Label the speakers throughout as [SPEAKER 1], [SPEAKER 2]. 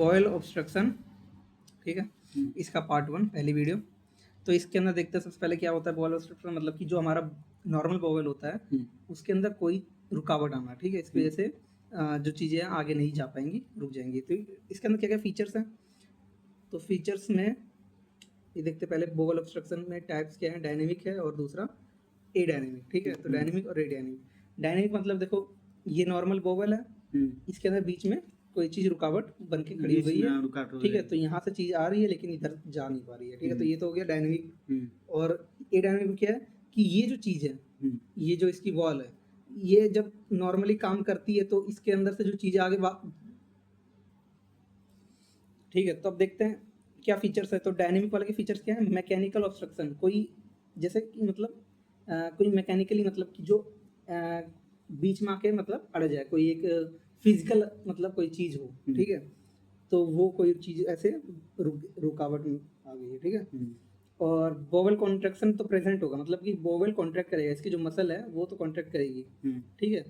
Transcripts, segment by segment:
[SPEAKER 1] Boil obstruction, ठीक है, इसका पार्ट 1 पहली वीडियो। तो इसके अंदर देखते हैं सबसे पहले क्या होता है बॉयल ऑब्स्ट्रक्शन, मतलब कि जो हमारा नॉर्मल बॉयल होता है उसके अंदर कोई रुकावट आना, ठीक है, इसकी वजह से जो चीज़ें हैं आगे नहीं जा पाएंगी, रुक जाएंगी। तो इसके अंदर क्या क्या फीचर्स हैं, तो फीचर्स में ये देखते पहले बॉयल ऑब्स्ट्रक्शन में टाइप्स क्या है, डायनेमिक है और दूसरा ए डायनेमिक, ठीक है। तो डायनेमिक और ए डायनेमिक। डायनेमिक मतलब देखो ये नॉर्मल बॉयल है, इसके अंदर बीच में कोई चीज़ रुकावट बन के खड़ी हो गई है, ठीक है, तो यहाँ से चीज़ आ रही है लेकिन इधर जा नहीं पा रही है, ठीक है, तो ये तो हो गया डायनेमिक। और ए डायनेमिक क्या है कि ये जो चीज़ है, ये जो इसकी वॉल है, ये जब नॉर्मली काम करती है तो इसके अंदर से जो चीज़ें आगे ठीक है। तो अब देखते हैं क्या फीचर्स है। तो डायनेमिक वाले के फीचर्स क्या है, मैकेनिकल ऑब्स्ट्रक्शन, कोई जैसे कि मतलब कोई मैकेनिकली मतलब कि जो बीच में आके मतलब अड़ जाए, कोई एक फिजिकल मतलब कोई चीज़ हो, ठीक है, तो वो कोई चीज़ ऐसे रुकावट में आ गई है, ठीक है। और बोवल कॉन्ट्रैक्शन तो प्रेजेंट होगा, मतलब कि बोवल कॉन्ट्रैक्ट करेगा, इसकी जो मसल है वो तो कॉन्ट्रैक्ट करेगी, ठीक है।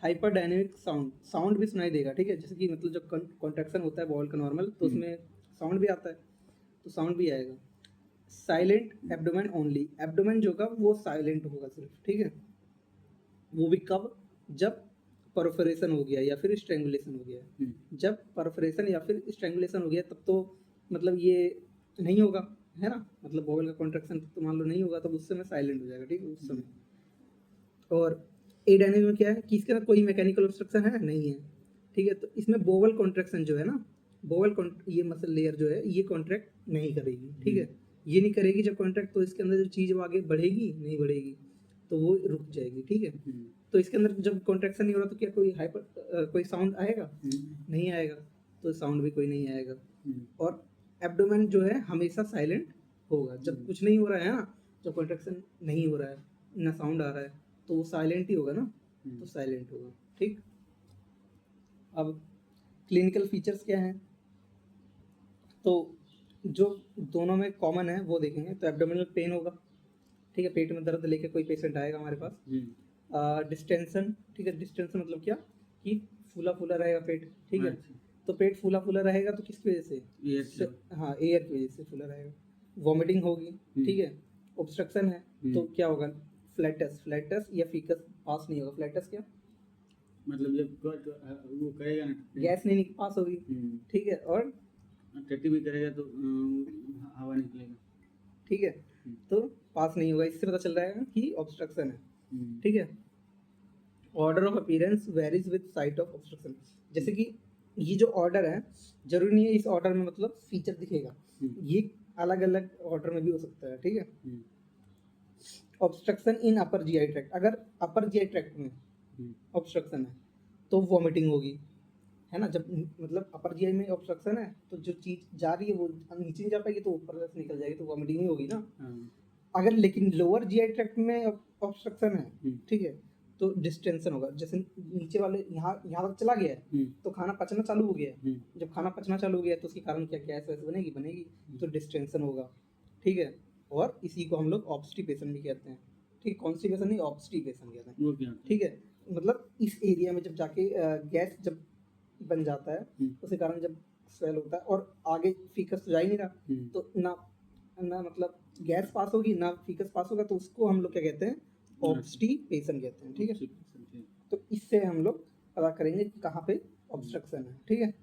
[SPEAKER 1] हाइपर डायनेमिक साउंड, साउंड भी सुनाई देगा, ठीक है, जैसे कि मतलब जब कॉन्ट्रैक्शन होता है बॉल का नॉर्मल तो उसमें साउंड भी आता है, तो साउंड भी आएगा। साइलेंट एब्डोमेन ओनली, एब्डोमेन जो होगा वो साइलेंट होगा सिर्फ, ठीक है, वो भी कब, जब परफोरेशन हो गया या फिर स्ट्रेंगुलेशन हो गया। जब परफोरेशन या फिर स्ट्रेंगुलेशन हो गया तब तो मतलब ये नहीं होगा, है ना, मतलब बोवल का कॉन्ट्रैक्शन तो मान लो नहीं होगा, तब उस समय साइलेंट हो जाएगा, ठीक है, उस समय। और ए डायनेमिक में क्या है कि इसके अंदर कोई मैकेनिकल ऑब्स्ट्रक्शन है नहीं है, ठीक है, तो इसमें बोवल कॉन्ट्रैक्शन जो है ना, ये मसल लेयर जो है ये कॉन्ट्रैक्ट नहीं करेगी, ठीक है, ये नहीं करेगी जब कॉन्ट्रैक्ट, तो इसके अंदर जो चीज़ वो आगे बढ़ेगी नहीं बढ़ेगी, तो वो रुक जाएगी, ठीक है। तो इसके अंदर जब कॉन्ट्रैक्शन नहीं हो रहा तो क्या कोई कोई साउंड आएगा, नहीं आएगा, तो साउंड भी कोई नहीं आएगा। और एब्डोमेन जो है हमेशा साइलेंट होगा, जब कुछ नहीं हो रहा है ना, जब कॉन्ट्रैक्शन नहीं हो रहा है ना साउंड आ रहा है तो वो साइलेंट ही होगा ना, तो साइलेंट होगा, ठीक। अब क्लिनिकल फीचर्स क्या हैं, तो जो दोनों में कॉमन है वो देखेंगे। तो एब्डोमिनल पेन होगा, ठीक है, पेट में दर्द लेके कोई पेशेंट आएगा हमारे पास। डिस्टेंशन, ठीक है, डिस्टेंशन मतलब क्या कि फूला फूला रहेगा पेट, ठीक है, तो पेट फूला फूला रहेगा तो किसकी वजह से, हाँ, एयर की वजह से फूला रहेगा। वॉमिटिंग होगी, ठीक है, ऑब्स्ट्रक्शन है तो क्या होगा, फ्लैटस या फीकस पास नहीं होगा। फ्लैटस क्या
[SPEAKER 2] मतलब जब वो करेगा ना
[SPEAKER 1] गैस नहीं पास होगी, ठीक है, और
[SPEAKER 2] टट्टी भी करेगा तो हवा निकलेगा,
[SPEAKER 1] ठीक है, तो पास नहीं होगा, इससे पता चल रहा है कि ऑब्स्ट्रक्शन है, ठीक है। Order of appearance varies with site of obstruction, जैसे कि ये जो ऑर्डर है जरूरी नहीं है इस ऑर्डर में मतलब फीचर दिखेगा, ये अलग अलग ऑर्डर में भी हो सकता है, ठीक है। ऑब्स्ट्रक्शन इन अपर जीआई ट्रैक्ट, अगर अपर जीआई ट्रैक्ट में ऑब्स्ट्रक्शन है तो वॉमिटिंग होगी, है ना, जब मतलब अपर जीआई में ऑब्स्ट्रक्शन है तो जो चीज जा रही है वो नीचे नहीं जा पाएगी तो ऊपर से निकल जाएगी, तो वॉमिटिंग ही होगी ना। अगर लेकिन लोअर जीआई ट्रैक्ट में ऑब्स्ट्रक्शन है, ठीक है, तो डिस्टेंशन होगा, जैसे नीचे वाले यहाँ तक चला गया है तो खाना पचना चालू हो गया है, जब खाना पचना चालू हो गया है तो उसके कारण क्या गैस वैसे बनेगी, तो डिस्टेंशन होगा, ठीक है। और इसी को हम लोग ऑब्स्टिपेशन भी कहते हैं, ठीक, कॉन्स्टिपेशन नहीं ऑब्स्टिपेशन कहते हैं, ठीक है, मतलब इस एरिया में जब जाके गैस जब बन जाता है उसके कारण जब स्वेल होता है और आगे फीकस तो जा ही नहीं रहा, तो ना मतलब गैस पास होगी ना फीकस पास होगा, तो उसको हम लोग क्या कहते हैं, ऑब्स्टिपेशन कहते हैं, ठीक है। तो इससे हम लोग पता करेंगे कि कहाँ पे ऑब्स्ट्रक्शन है, ठीक है।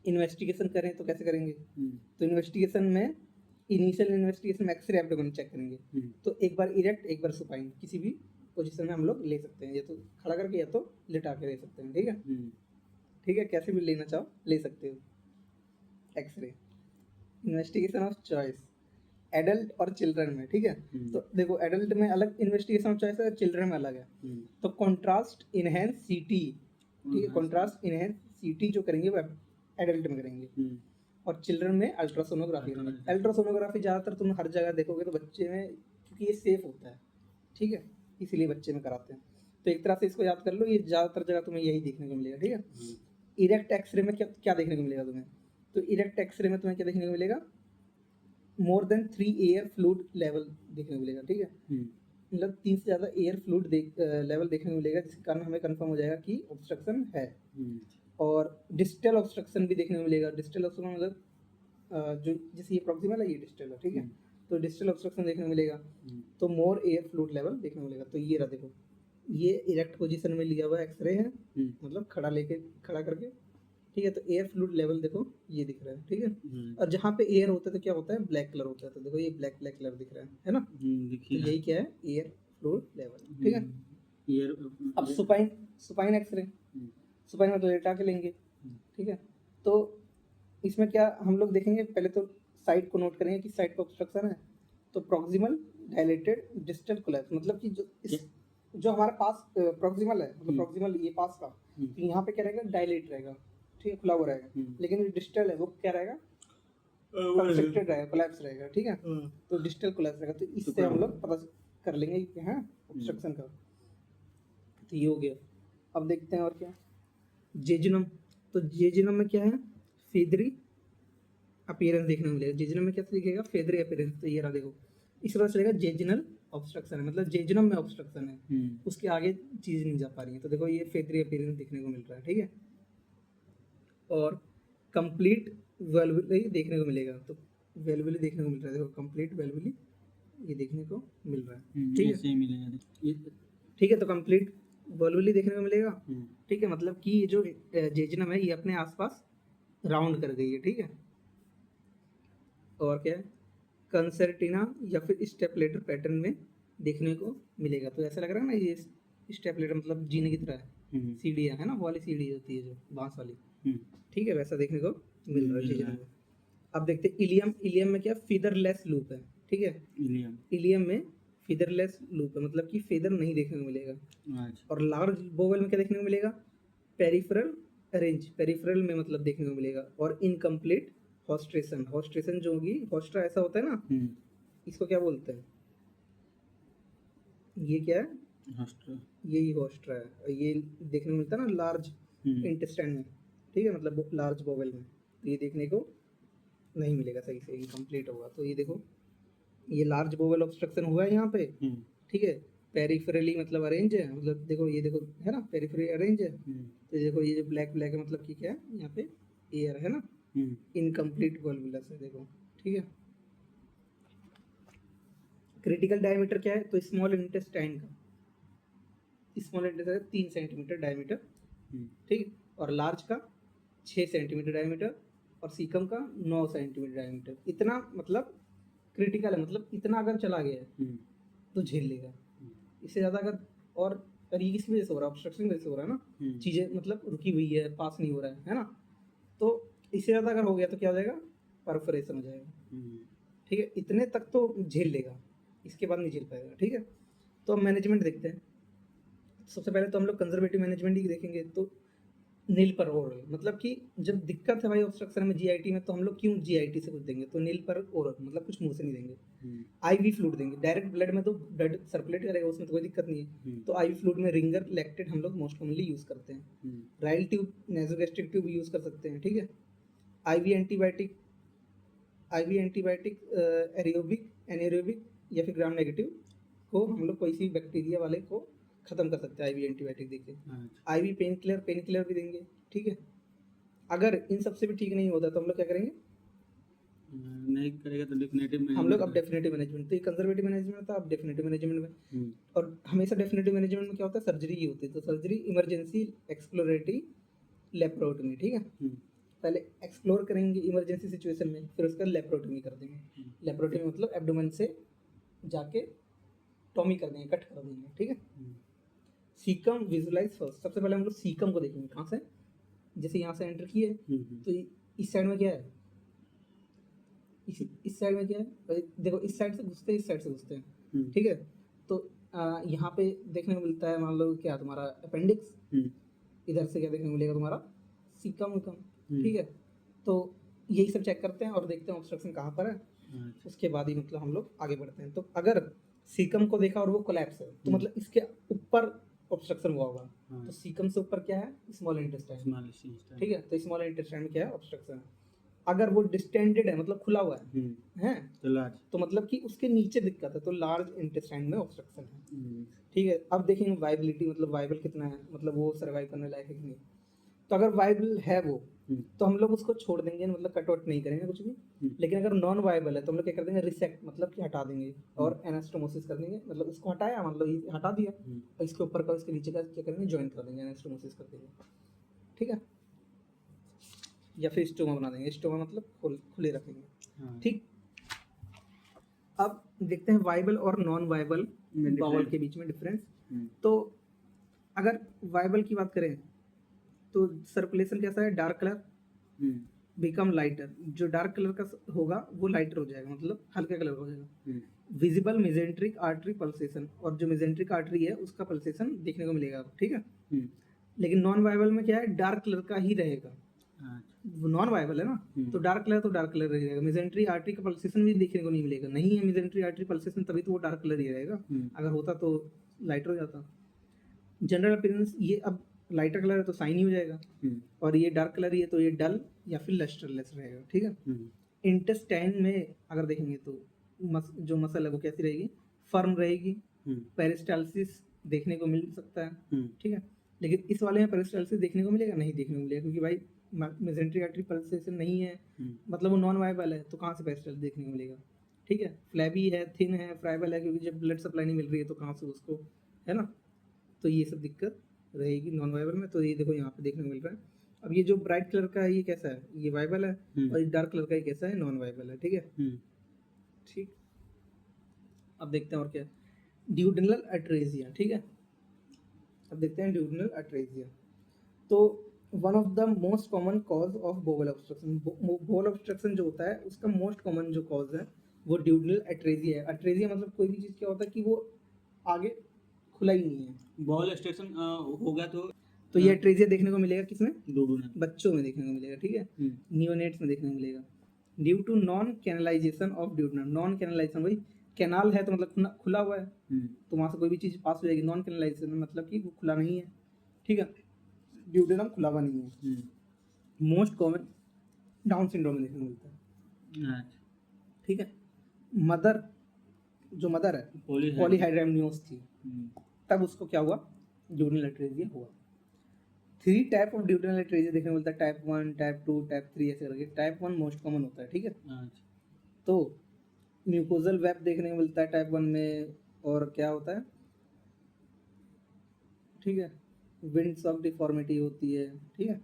[SPEAKER 1] इन्वेस्टिगेशन करें तो कैसे करेंगे, तो इन्वेस्टिगेशन में इनिशियल इन्वेस्टिगेशन में एक्सरे एब्डोमेन चेक करेंगे, तो एक बार इरेक्ट एक बार सुपाइन किसी भी पोजीशन में हम लोग ले सकते हैं, या तो खड़ा करके या तो लिटा के ले सकते हैं, ठीक है, ठीक है, कैसे भी लेना चाहो ले सकते हो। X ray investigation of choice adult और चिल्ड्रन में, ठीक है, तो देखो एडल्ट में अलग इन्वेस्टिगेशन ऑफ चॉइस है, चिल्ड्रन में अलग है। तो कॉन्ट्रास्ट इनहेंस सीटी, ठीक है, कॉन्ट्रास्ट इनहेंस सीटी जो करेंगे वो एडल्ट में करेंगे, और चिल्ड्रन में अल्ट्रासोनोग्राफी करेंगे। अल्ट्रासोनोग्राफी ज़्यादातर तुम हर जगह देखोगे तो बच्चे में, क्योंकि ये सेफ होता है, ठीक है, इसीलिए बच्चे में कराते हैं। तो एक तरह से इसको याद कर लो, ये ज़्यादातर जगह तुम्हें यही देखने को मिलेगा, ठीक है। इरेक्ट एक्सरे में क्या देखने को मिलेगा तुम्हें, तो इरेक्ट एक्सरे में तुम्हें क्या देखने को मिलेगा, more than 3 air fluid level देखने को मिलेगा, ठीक है, मतलब 3 से ज़्यादा एयर फ्लूइड लेवल देखने को मिलेगा, जिसके कारण हमें कंफर्म हो जाएगा कि ऑब्स्ट्रक्शन है। और डिस्टल ऑब्स्ट्रक्शन भी देखने को मिलेगा। डिस्टल ऑब्स्ट्रक्शन मतलब जो जैसे ये प्रॉक्सिमल है, ये डिस्टल है, ठीक है। तो डिस्टल ऑब्स्ट्रक्शन देखने को मिलेगा। तो मोर एयर फ्लूइड लेवल देखने को मिलेगा। तो ये रहा देखो, ये इरेक्ट पोजीशन में लिया हुआ एक्सरे है, मतलब खड़ा करके, ठीक है। तो एयर फ्लूइड लेवल देखो ये दिख रहा है, ठीक है। और जहाँ पे एयर होता है तो क्या होता है, ब्लैक कलर होता है। तो देखो ये ब्लैक ब्लैक कलर दिख रहा है ना। तो यही क्या है, एयर फ्लूइड लेवल, ठीक है। अब सुपाइन एक्सरे, सुपाइन में तो लेटा के लेंगे, ठीक है। तो इसमें क्या हम लोग देखेंगे, पहले तो साइड को नोट करेंगे कि साइड का ऑब्स्ट्रक्शन है। तो प्रॉक्सिमल डायलेटेड डिस्टल कोलैप्स, मतलब कि जो हमारा पास प्रॉक्सिमल है, मतलब प्रॉक्सिमल ये पास का, तो यहाँ पे क्या रहेगा, डायलेट रहेगा, ठीक है, खुला हुआ रहेगा। लेकिन जो डिस्टल है वो क्या रहेगा, कंस्ट्रिक्टेड रहेगा, कोलैप्स रहेगा, ठीक है। तो डिस्टल कोलैप्स रहेगा। तो इससे हम लोग पता कर लेंगे कि हाँ ऑब्स्ट्रक्शन का। तो ये हो गया। अब देखते हैं और क्या, जेजुनम। तो जेजुनम में क्या है, फेदरी अपीयरेंस देखने को मिलेगा। जेजुनम में क्या दिखेगा, फेदरी अपीयरेंस। तो ये रहा देखो, इस तरह चलेगा जेजुनल ऑब्स्ट्रक्शन है, मतलब जेजुनम में ऑब्स्ट्रक्शन है, उसके आगे चीज नहीं जा पा रही है। तो देखो ये फेदरी अपीयरेंस देखने को मिल रहा है, ठीक है। और कंप्लीट वेल्वुली देखने को मिलेगा। तो वेल्वुली देखने को मिल रहा है, देखो कंप्लीट वेल्वुली ये देखने को मिल रहा है, ठीक है। ठीक है, तो कंप्लीट वेल्वुली देखने को मिलेगा, ठीक है। मतलब कि ये जो जेजुनम है ये अपने आसपास राउंड कर गई है, ठीक है। और क्या है, कंसर्टिना या फिर स्टेपलेटर पैटर्न में देखने को मिलेगा। तो ऐसा लग रहा है ना, ये स्टेपलेटर मतलब जीने की तरह है, सीढ़ियाँ है ना, वो वाली सीढ़ी होती है जो बांस वाली, ठीक है, वैसा देखने को मिल रहा है जेजुनम में। अब देखते हैं इलियम। इलियम में क्या, फीदरलेस लूप है, ठीक है। इलियम में फीदरलेस लूप है, मतलब कि फेदर नहीं देखने को मिलेगा। और लार्ज बोवेल में क्या देखने को मिलेगा, पेरिफेरल रेंज, पेरिफेरल में मतलब देखने को मिलेगा। और इनकम्प्लीट हॉस्ट्रेशन, हॉस्ट्रेशन जो होगी, हॉस्ट्रा ऐसा होता है ना, इसको क्या बोलते हैं, ये क्या है, यही हॉस्ट्रा है। और ये देखने को मिलता है ना लार्ज इंटेस्टाइन में, ठीक है, मतलब लार्ज बोवेल में। तो ये देखने को नहीं मिलेगा, सही से इनकम्प्लीट होगा। तो ये देखो, ये लार्ज बोवेल ऑब्स्ट्रक्शन हुआ है यहाँ पे, ठीक है। पेरिफेरली मतलब अरेंज है, मतलब देखो ये देखो है ना, पेरिफेरली अरेंज है। तो ये देखो, ये जो ब्लैक ब्लैक है मतलब कि क्या है, यहाँ पे एयर है ना, इनकम्प्लीट वॉल्वुलस है, देखो, ठीक है। क्रिटिकल डायमीटर क्या है, तो स्मॉल इंटेस्टाइन का, स्मॉल इंटेस्टाइन 3 सेंटीमीटर डायमीटर, ठीक। और लार्ज का 6 सेंटीमीटर डायमीटर, और सीकम का 9 सेंटीमीटर डायमीटर। इतना मतलब क्रिटिकल है, मतलब इतना अगर चला गया है तो झेल लेगा। इससे ज़्यादा अगर, और ये किसकी वजह से हो रहा है, ऑब्स्ट्रक्शन की वजह से हो रहा है ना, चीज़ें मतलब रुकी हुई है, पास नहीं हो रहा है ना। तो इससे ज़्यादा अगर हो गया तो क्या हो जाएगा, परफोरेशन हो जाएगा, ठीक है। इतने तक तो झेल लेगा, इसके बाद नहीं झेल पाएगा, ठीक है। तो हम मैनेजमेंट देखते हैं। सबसे पहले तो हम लोग कंजर्वेटिव मैनेजमेंट ही देखेंगे। तो नील पर ओरल, मतलब कि जब दिक्कत है भाई ऑब्स्ट्रक्शन में जीआईटी में, तो हम लोग क्यों जीआईटी से कुछ देंगे, तो नील पर ओरल मतलब कुछ मुंह से नहीं देंगे। आईवी फ्लूइड देंगे, डायरेक्ट ब्लड में तो ब्लड सर्कुलेट करेगा, उसमें तो कोई दिक्कत नहीं है। तो आईवी फ्लूइड में रिंगर लैक्टेट हम लोग मोस्ट कॉमनली यूज करते हैं। राइल ट्यूब, नेजोगैस्ट्रिक ट्यूब यूज कर सकते हैं, ठीक है। आईवी एंटीबायोटिक, एरियोबिक, एनेरोबिक या फिर ग्राम नेगेटिव को हम लोग कोई सी बैक्टीरिया वाले को खत्म कर सकते हैं आईवी एंटीबायोटिक देके। आईवी पेन किलर भी देंगे, ठीक है। अगर इन सबसे भी ठीक नहीं होता तो हम लोग क्या करेंगे,
[SPEAKER 2] नहीं करेगा तो डेफिनेटिव
[SPEAKER 1] हम लोग अब डेफिनेटिव मैनेजमेंट, तो ये कंजर्वेटिव मैनेजमेंट था, अब डेफिनेटिव मैनेजमेंट में। और हमेशा डेफिनेटिव मैनेजमेंट में क्या होता है, सर्जरी ही होती है। तो सर्जरी इमरजेंसी एक्सप्लोरेटरी लेप्रोटमी, ठीक है। पहले एक्सप्लोर करेंगे इमरजेंसी सिचुएशन में, फिर उसका लेप्रोटमी कर देंगे। लेप्रोटमी मतलब एब्डोमेन से जाके टॉमी कर देंगे, कट कर देंगे, ठीक है। सीकम विजुलाइज फर्स्ट, सबसे पहले हम लोग सीकम को देखेंगे। कहाँ से, जैसे यहाँ से एंटर किए तो इस साइड में क्या है, इस साइड में क्या है, देखो इस साइड से घुसते हैं, इस साइड से घुसते हैं, ठीक है। तो यहाँ पे देखने को मिलता है, मान लो क्या तुम्हारा अपेंडिक्स, इधर से क्या देखने को मिलेगा तुम्हारा सीकम विकम, ठीक है। तो यही सब चेक करते हैं और देखते हैं ऑब्स्ट्रक्शन कहाँ पर है। उसके बाद ही मतलब हम लोग आगे बढ़ते हैं। तो अगर सीकम को देखा और वो कोलैप्स है, तो मतलब इसके ऊपर ऑब्स्ट्रक्शन हुआ होगा। तो सीकम से ऊपर क्या है, स्मॉल इंटेस्टाइन, ठीक है। तो स्मॉल इंटेस्टाइन में क्या है, ऑब्स्ट्रक्शन है। अगर वो डिस्टेंडेड है, मतलब खुला हुआ है तो मतलब कि उसके नीचे दिक्कत है, तो लार्ज इंटेस्टाइन में ऑब्स्ट्रक्शन है, ठीक है। अब देखेंगे वाइबिलिटी, मतलब वाइबल कितना है, मतलब वो सर्वाइव करने लायक है कि नहीं। तो अगर वाइबल है वो
[SPEAKER 2] हम्म,
[SPEAKER 1] तो हम लोग उसको छोड़ देंगे, मतलब कट आउट नहीं करेंगे कुछ भी। लेकिन अगर नॉन वाइबल है तो हम लोग क्या कर देंगे, रिसेक्ट मतलब कि हटा देंगे और एनास्टोमोसिस कर देंगे, मतलब इसको हटाया मतलब ये हटा दिया, और इसके ऊपर का इसके नीचे का क्या करेंगे, ज्वाइन कर देंगे, एनास्टोमोसिस कर देंगे, ठीक है। या फिर स्टोमा बना देंगे, स्टोमा मतलब खुले रखेंगे,
[SPEAKER 2] हाँ,
[SPEAKER 1] ठीक। अब देखते हैं वाइबल और नॉन वाइबल
[SPEAKER 2] में
[SPEAKER 1] बाउल
[SPEAKER 2] difference।
[SPEAKER 1] के बीच में डिफरेंस।
[SPEAKER 2] हम्म,
[SPEAKER 1] तो अगर वाइबल की बात करें तो सर्कुलेशन कैसा है, डार्क कलर
[SPEAKER 2] हम्म,
[SPEAKER 1] बिकम लाइटर, जो डार्क कलर का होगा वो लाइटर हो जाएगा, मतलब हल्का कलर हो जाएगा।
[SPEAKER 2] हम्म,
[SPEAKER 1] विजिबल मेजेंट्रिक आर्टरी पल्सेशन, और जो मेजेंट्रिक आर्टरी है उसका पल्सेशन देखने को मिलेगा, ठीक है।
[SPEAKER 2] हम्म,
[SPEAKER 1] लेकिन नॉन वाइबल में क्या है, डार्क कलर का ही रहेगा,
[SPEAKER 2] हाँ,
[SPEAKER 1] नॉन वाइबल है ना, तो डार्क कलर ही रहेगा। मेजेंट्री आर्टरी का पल्सेशन भी देखने को नहीं मिलेगा, नहीं है मेजेंट्री आर्टरी पल्सेशन, तभी तो वो डार्क कलर ही रहेगा, अगर होता तो लाइटर हो जाता। जनरल अपीयरेंस, ये अब लाइटर कलर है तो शाइनी हो जाएगा, और ये डार्क कलर ही है तो ये डल या फिर लस्टरलेस रहेगा, ठीक है। इंटेस्टाइन में अगर देखेंगे तो जो मसल है वो कैसी रहेगी, फर्म रहेगी, पेरिस्टाल्सिस देखने को मिल सकता है, ठीक है। लेकिन इस वाले में पेरिस्टाल्सिस देखने को मिलेगा, नहीं देखने को मिलेगा, क्योंकि भाई मेजेंट्री आर्टरी पल्सेशन नहीं है, मतलब वो नॉन वाइबल है, तो कहाँ से पेरिस्टाल्सिस देखने को मिलेगा, ठीक है। फ्लैबी है, थिन है, फ्राइबल है, क्योंकि जब ब्लड सप्लाई नहीं मिल रही है तो कहाँ से उसको, है ना। तो ये सब दिक्कत रहेगी नॉन वाइबल में। तो ये देखो यहाँ पे देखने को मिल रहा है। अब ये जो ब्राइट कलर का है ये कैसा है, ये वाइबल है, और ये डार्क कलर का ये कैसा है, नॉन वाइबल है, ठीक है। ठीक, अब देखते हैं और क्या, ड्यूडेनल अट्रेजिया, ठीक है। अब देखते हैं ड्यूडेनल अट्रेजिया। तो one of the most common cause of bowel obstruction, bowel obstruction जो होता है उसका मोस्ट कॉमन जो कॉज है वो ड्यूडेनल अट्रेजिया है। अट्रेजिया मतलब कोई भी चीज़ क्या होता है कि वो आगे खुला ही नहीं है।
[SPEAKER 2] बॉल एक्सट्रैक्शन हो गया
[SPEAKER 1] तो ये अट्रेजिया देखने को मिलेगा किसमें,
[SPEAKER 2] डूडूना।
[SPEAKER 1] बच्चों में देखने को मिलेगा, ठीक है, नियोनेट्स में देखने को मिलेगा। Due to non canalisation of duodenum, non canalisation भाई, कैनाल है तो मतलब खुला हुआ है, तो वहाँ से कोई भी चीज़ पास हो जाएगी। नॉन कैनलाइजेशन मतलब कि वो खुला नहीं है, ठीक है, ड्यूडेनम खुला हुआ नहीं है। मोस्ट कॉमन डाउन सिंड्रोम में देखने को मिलता है, ठीक है। मदर, जो मदर है पॉलीहाइड्रामनियोस थी, तब उसको क्या हुआ, ड्यूडेनल अट्रेजिया हुआ। 3 टाइप ऑफ ड्यूडेनल अट्रेजिया देखने को मिलता है, टाइप 1, टाइप 2, टाइप 3 ऐसे करके। टाइप 1 मोस्ट कॉमन होता है, ठीक है। तो म्यूकोजल वेब देखने को मिलता है टाइप 1 में, और क्या होता है, ठीक है, विंड्स ऑफ डिफॉर्मिटी होती है, ठीक है।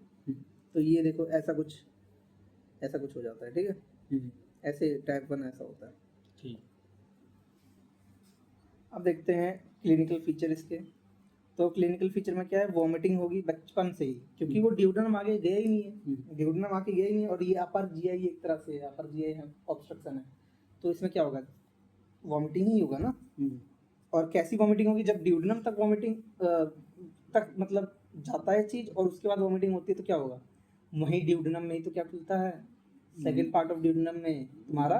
[SPEAKER 1] तो ये देखो ऐसा कुछ हो जाता है, ठीक है, ऐसे टाइप 1 ऐसा होता है,
[SPEAKER 2] ठीक।
[SPEAKER 1] अब देखते हैं क्लिनिकल फीचर इसके। तो क्लिनिकल फीचर में क्या है, वॉमिटिंग होगी बचपन से ही, क्योंकि वो ड्यूडेनम आगे गया ही नहीं है, ड्यूडेनम आके गया ही नहीं है, और ये अपर जीआई एक तरह से अपर जीआई ऑब्स्ट्रक्शन है, तो इसमें क्या होगा, वॉमिटिंग ही होगा ना। और कैसी वॉमिटिंग होगी, जब ड्यूडेनम तक वॉमिटिंग तक मतलब जाता है चीज और उसके बाद वॉमिटिंग होती है तो क्या होगा, वहीं ड्यूडेनम में ही तो क्या खुलता है, सेकेंड पार्ट ऑफ ड्यूडेनम में तुम्हारा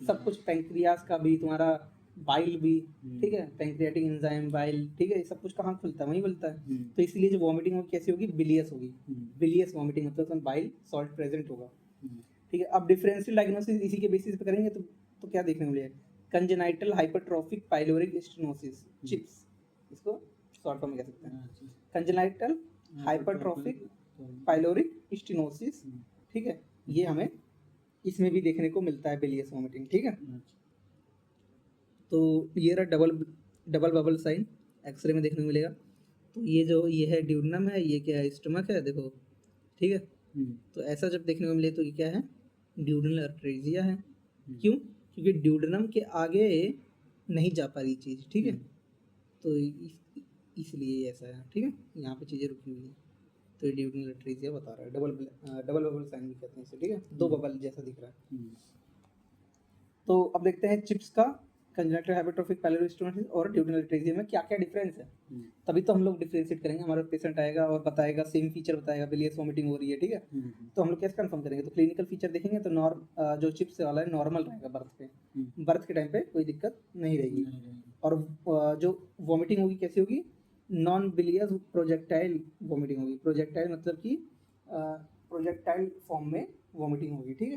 [SPEAKER 1] सब कुछ, पैंक्रियास का भी, तुम्हारा बाइल भी, ठीक है, पैंक्रियाटिक एंजाइम, बाइल, ठीक है, ये सब कुछ कहाँ खुलता है, वहीं खुलता है। तो इसलिए जो वॉमिटिंग होगी कैसी होगी, बिलियस होगी, बिलियस वॉमिटिंग, मतलब उसमें बाइल सॉल्ट प्रेजेंट होगा, ठीक है। अब डिफरेंशियल डायग्नोसिस इसी के बेसिस पे करेंगे तो क्या देखने को मिलेगा, congenital hypertrophic pyloric stenosis, chips, इसको शॉर्ट फॉर्म में कह सकते हैं, कंजेनाइटल हाइपरट्रॉफिक पाइलोरिक स्टेनोसिस, ठीक है। ये हमें इसमें भी देखने को मिलता है, बिलियस वॉमिटिंग, ठीक है। तो ये रहा डबल बबल साइन, एक्सरे में देखने को मिलेगा। तो ये है ड्यूडेनम है, ये क्या है, स्टमक है, देखो, ठीक है। तो ऐसा जब देखने को मिले तो ये क्या है, ड्यूडेनल अट्रेजिया है। क्यों, क्योंकि ड्यूडेनम के आगे नहीं जा पा रही चीज़, ठीक है, तो इसलिए ऐसा है, ठीक है, यहाँ पे चीज़ें रुकी हुई है। तो ये ड्यूडेनल अट्रेजिया बता रहा है, डबल बबल साइन भी कहते हैं इसे, ठीक है, 2 बबल जैसा दिख रहा है। तो अब देखते हैं चिप्स का, कंजेनिटल हाइपरट्रोफिक पाइलोरिक स्टेनोसिस और ड्यूडेनल अट्रेजिया में क्या क्या डिफरेंस है, तभी तो हम लोग डिफरेंशिएट करेंगे। हमारा पेशेंट आएगा और बताएगा, सेम फीचर बताएगा, बिलियस वॉमिटिंग हो रही है, ठीक है। तो हम लोग कैसे कंफर्म करेंगे, तो क्लिनिकल फीचर देखेंगे तो जो चिप्स वाला है नॉर्मल रहेगा, बर्थ के टाइम पे कोई दिक्कत नहीं रहेगी। और जो वॉमिटिंग होगी कैसी होगी, नॉन बिलियस प्रोजेक्टाइल वॉमिटिंग होगी, प्रोजेक्टाइल मतलब कि प्रोजेक्टाइल फॉर्म में वॉमिटिंग होगी, ठीक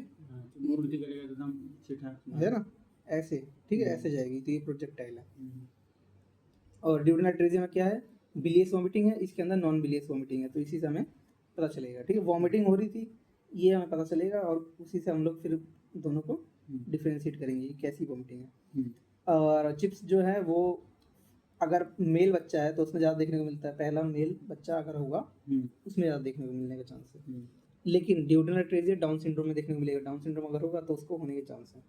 [SPEAKER 1] है ना, ऐसे, ठीक है, ऐसे जाएगी, तो ये प्रोजेक्टाइल है। और ड्यूडेनल अट्रेजिया में क्या है, बिलियस वॉमिटिंग है, इसके अंदर नॉन बिलियस वॉमिटिंग है, तो इसी से हमें पता चलेगा, ठीक है। वॉमिटिंग हो रही थी, ये हमें पता चलेगा, और उसी से हम लोग फिर दोनों को डिफ्रेंशिएट करेंगे कि कैसी वॉमिटिंग है। और चिप्स जो है वो अगर मेल बच्चा है तो उसमें ज़्यादा देखने को मिलता है, पहला मेल बच्चा अगर होगा उसमें ज़्यादा देखने को मिलने का चांस है। लेकिन ड्यूडेनल अट्रेजिया डाउन सिंड्रोम में देखने को मिलेगा, डाउन सिंड्रोम अगर होगा तो उसको होने के चांस है।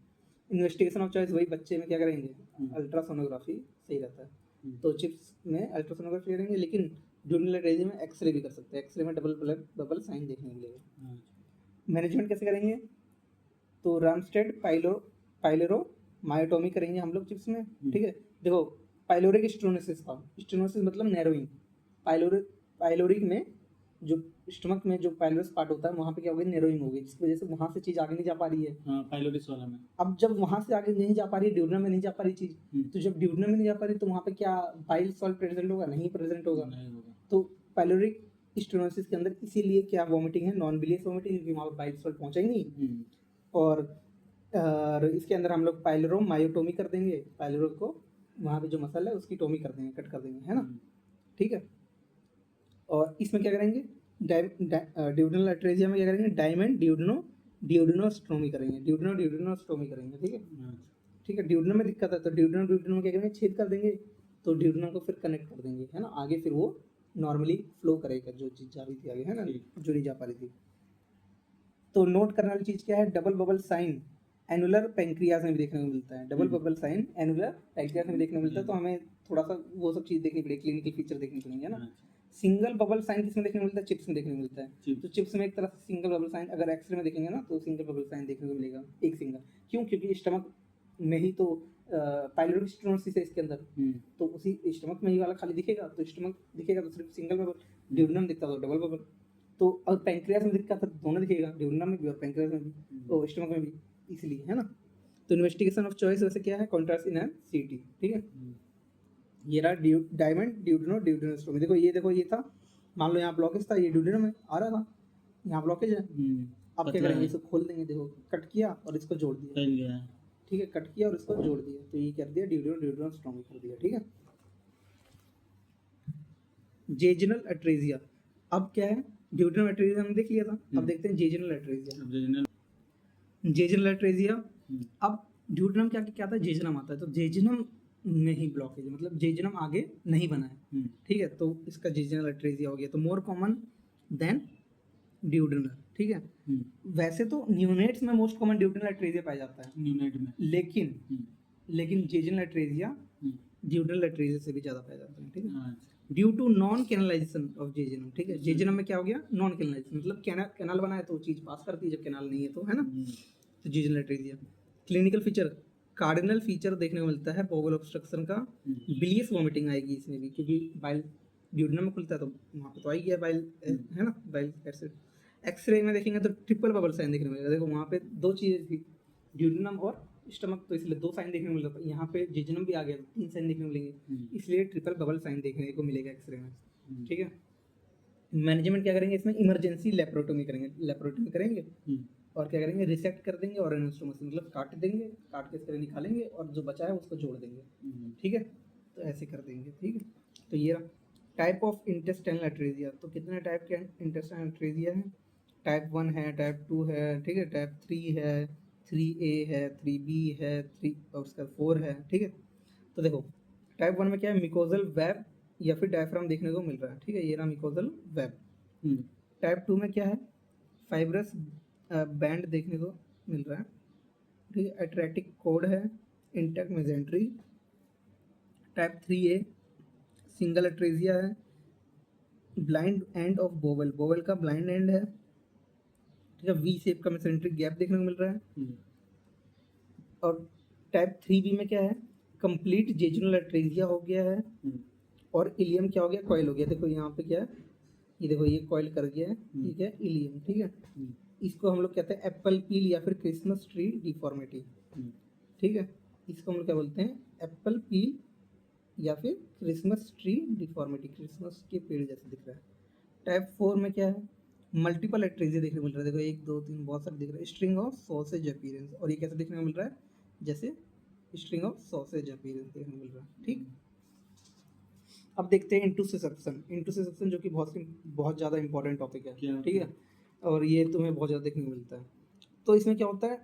[SPEAKER 1] इन्वेस्टिगेशन ऑफ चॉइस, वही बच्चे में क्या करेंगे, अल्ट्रासोनोग्राफी सही रहता है। तो चिप्स में अल्ट्रासोनोग्राफी करेंगे, लेकिन ड्यूडेनल अट्रेजिया में एक्सरे भी कर सकते हैं, एक्सरे में डबल साइन देखने को मिलेगा। मैनेजमेंट कैसे करेंगे, तो रामस्टेड पाइलोरो मायोटोमी करेंगे हम लोग चिप्स में, ठीक है। देखो पाइलोरिक स्टेनोसिस था, स्टेनोसिस मतलब नैरोइंग, पाइलोरिक में जो स्टमक में जो पाइलोरस पार्ट होता है वहाँ पे क्या हो गई, नैरोइंग हो गई, जिसकी वजह से वहाँ से चीज़ आगे नहीं जा पा रही है।
[SPEAKER 2] हाँ, पाइलोरिस वाला में।
[SPEAKER 1] अब जब वहाँ से आगे नहीं जा पा रही है, ड्यूडेनम में नहीं जा पा रही चीज़, तो जब ड्यूडेनम में नहीं जा पा रही तो वहाँ पे क्या बाइल सॉल्ट प्रेजेंट होगा, नहीं प्रेजेंट होगा। तो पाइलोरिक स्टेनोसिस के अंदर इसीलिए क्या वॉमिटिंग है, नॉन बिलियस वॉमिटिंग, क्योंकि वहाँ पे बाइल सॉल्ट पहुँचा ही नहीं। और इसके अंदर हम लोग पाइलोरो मायोटोमी कर देंगे, पाइलोरो को वहाँ पे जो मसल है उसकी टोमी कर देंगे, कट कर देंगे, है ना, ठीक है। और इसमें क्या करेंगे, ड्यूडेनल अट्रेजिया में क्या करेंगे, डायमंड ड्यूडेनोस्टोमी करेंगे, ड्यूडेनोस्टोमी करेंगे, ठीक है। ठीक है, ड्यूडेनम में दिक्कत है तो ड्यूडेनम क्या करेंगे, छेद कर देंगे, तो ड्यूडेनम को फिर कनेक्ट कर देंगे, है ना, आगे फिर वो नॉर्मली फ्लो करेगा, जो चीज़ जा रही थी आगे, है ना, जो नहीं जा पा रही थी। तो नोट करने वाली चीज़ क्या है, double bubble sign annular pancreas में भी देखने को मिलता है, double bubble sign annular pancreas में भी देखने को मिलता है। तो हमें थोड़ा सा वो सब चीज़ देखनी पड़ेगी, क्लिनिकल फीचर देखनी पड़ेंगे, है ना। सिंगल बबल साइन किसमें देखने को मिलता है, चिप्स में देखने को मिलता है। तो चिप्स में एक तरह से सिंगल बबल साइन, अगर एक्सरे में देखेंगे ना तो सिंगल बबल साइन देखने को मिलेगा, एक सिंगल। क्यों, क्योंकि स्टमक में ही तो पाइलोरिक स्टेनोसिस है इसके अंदर, तो उसी स्टमक में ही वाला खाली दिखेगा, तो स्टमक दिखेगा तो सिर्फ सिंगल बबल, ड्यूडेनम दिखता तो डबल बबल। तो और पैंक्रियास में दिखता था दोनों दिखेगा, ड्यूडेनम में भी और पैंक्रियास में भी, तो स्टमक में भी, इसलिए, है ना। तो इन्वेस्टिगेशन ऑफ चॉइस वैसे क्या है, कॉन्ट्रास्ट इन सीटी, ठीक है। ये रहा डायमंड ड्यूडेनोस्टोमी। देखो ये था, मान लो यहाँ ब्लॉकेज था, ये ड्यूडेनम है, आ रहा था, यहाँ ब्लॉकेज है। अब क्या करेंगे, इसको खोल देंगे, देखो कट किया और इसको जोड़ दिया, ठीक है, कट किया और इसको जोड़ दिया, तो ये कर दिया ड्यूडेनोस्टोमी कर दिया, ठीक है। जेजिनल अट्रेजिया, अब क्या है, ड्यूडेनल अट्रेजिया हमने देख लिया था, अब देखते हैं जेजिनल अट्रेजिया। जेजिनल अट्रेजिया, अब ड्यूडेनम क्या था, जेजिनम आता है, तो जेजिनम में ही ब्लॉकेज है, मतलब जेजिनम आगे नहीं बना है, ठीक है, तो इसका जेजिनल अट्रेजिया हो गया। तो मोर कॉमन देन ड्यूडेनल, ठीक है। वैसे तो न्यूनेट्स में मोस्ट कॉमन ड्यूडेनल अट्रेजिया पाया जाता है, न्यूनेट में, लेकिन जेजिनल अट्रेजिया ड्यूडेनल अट्रेजिया से भी ज़्यादा पाया जाता है, ठीक है। Due to non canalisation of jejunum, ठीक है, जेजिनम में क्या हो गया, नॉन कैनलाइजेशन, मतलब कैनाल बना है तो चीज़ पास करती है, जब कैनाल नहीं है तो, है ना। तो जेजिनल अट्रेजिया क्लिनिकल फीचर, कार्डिनल फीचर देखने को मिलता है बोवल ऑब्स्ट्रक्शन का, बिलियस वॉमिटिंग आएगी इसमें भी, क्योंकि बाइल ड्यूडेनम में खुलता है तो वहाँ पे तो आई गया बाइल, है ना, बाइल एसिड। एक्सरे में देखेंगे तो ट्रिपल बबल साइन देखने को मिलेगा, देखो वहाँ पे दो चीज़ें थी, ड्यूडेनम और स्टमक, तो इसलिए दो साइन देखने को मिल रहा था, यहाँ पे जेजिनम भी आ गया, तीन साइन देखने को मिलेंगे, इसलिए ट्रिपल बबल साइन देखने को मिलेगा एक्सरे में, ठीक है। मैनेजमेंट क्या करेंगे इसमें, इमरजेंसी लेप्रोटोमी करेंगे और क्या करेंगे, रिसेक्ट कर देंगे और एनास्टोमोस मतलब काट देंगे, काट के इसके निकालेंगे और जो बचा है उसको जोड़ देंगे, ठीक है। तो ऐसे कर देंगे, ठीक है। तो ये टाइप ऑफ इंटेस्टाइनल अट्रेजिया, तो कितने टाइप के इंटेस्टाइनल अट्रेजिया है, टाइप 1 है, टाइप 2 है, ठीक है, टाइप 3 है, 3A है, 3B है, 3 और उसका 4 है, ठीक है। तो देखो टाइप 1 में क्या है, मिकोजल वेब या फिर डायफ्राम देखने को मिल रहा है, ठीक है, ये रहा मिकोजल वेब। टाइप 2 में क्या है, फाइब्रस बैंड देखने को मिल रहा है, ठीक है, एट्रेटिक कोड है, intact mesentery. Type 3A single atresia है, ब्लाइंड एंड ऑफ बोवल का ब्लाइंड एंड है, ठीक है, वी शेप का मेसेंट्रिक गैप देखने को मिल रहा है। और टाइप 3B में क्या है, कंप्लीट जेजुनल अट्रेजिया हो गया है, और इलियम क्या हो गया, कॉइल हो गया, देखो यहाँ पे क्या है, ये देखो ये कॉइल कर गया है, ठीक है, इलियम, ठीक है। इसको हम लोग कहते हैं एप्पल पील या फिर क्रिसमस ट्री डिफॉर्मिटी, ठीक है, इसको हम लोग क्या बोलते हैं, एप्पल पील या फिर क्रिसमस ट्री डिफॉर्मिटी, क्रिसमस के पेड़ जैसे दिख रहा है। टाइप 4 में क्या है, मल्टीपल अट्रेजिया देखने को मिल रहा है, देखो 1 2 3 बहुत सारे दिख रहे हैं, स्ट्रिंग ऑफ सॉसेज अपीयरेंस, और ये कैसे देखने को मिल रहा है, जैसे स्ट्रिंग ऑफ सॉसेज अपीयरेंस देखने को मिल रहा है, ठीक। अब देखते हैं इंटुसिसेप्शन। इंटुसिसेप्शन जो कि बहुत ज़्यादा इंपॉर्टेंट टॉपिक
[SPEAKER 2] क्या
[SPEAKER 1] है,
[SPEAKER 2] होता
[SPEAKER 1] ठीक है, और ये तुम्हें बहुत ज़्यादा देखने को मिलता है। तो इसमें क्या होता है,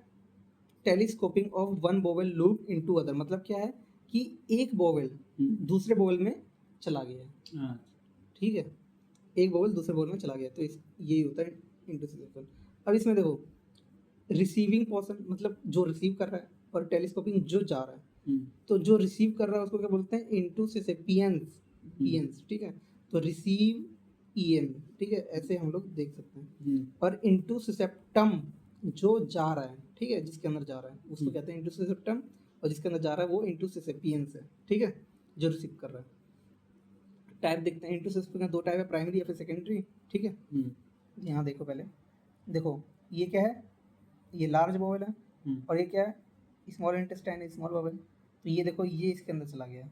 [SPEAKER 1] telescoping of one bowel loop into other, मतलब क्या है कि एक बोवेल दूसरे बोवेल में चला गया है,
[SPEAKER 2] हाँ
[SPEAKER 1] ठीक है, एक बोवेल दूसरे बोवेल में चला गया, तो इस यही होता है इंटुसिसेप्शन। अब इसमें देखो, रिसीविंग पर्सन मतलब जो रिसीव कर रहा है, और टेलीस्कोपिंग जो जा रहा है, तो जो रिसीव कर रहा है उसको क्या बोलते हैं, इंटुसिसेपियंस, पियंस, ठीक है, तो रिसीव ईएन, ठीक है, ऐसे हम लोग देख सकते हैं। और इंटुसिसेप्टम जो जा रहा है, ठीक है, जिसके अंदर जा रहा है उसको कहते हैं इंटुसिसेप्टम, और जिसके अंदर जा रहा है वो इंटुसिसेपियंस है, ठीक है, जो रिसीव कर रहा है। टाइप देखते हैं, इंटुसिसेप्शन का दो टाइप है, प्राइमरी या फिर सेकेंडरी, ठीक है। यहाँ देखो, पहले देखो ये क्या है, ये लार्ज बॉवल है, और ये क्या है, स्मॉल इंटेस्टाइन है, स्मॉल बॉवल। तो ये देखो, ये इसके अंदर चला गया है,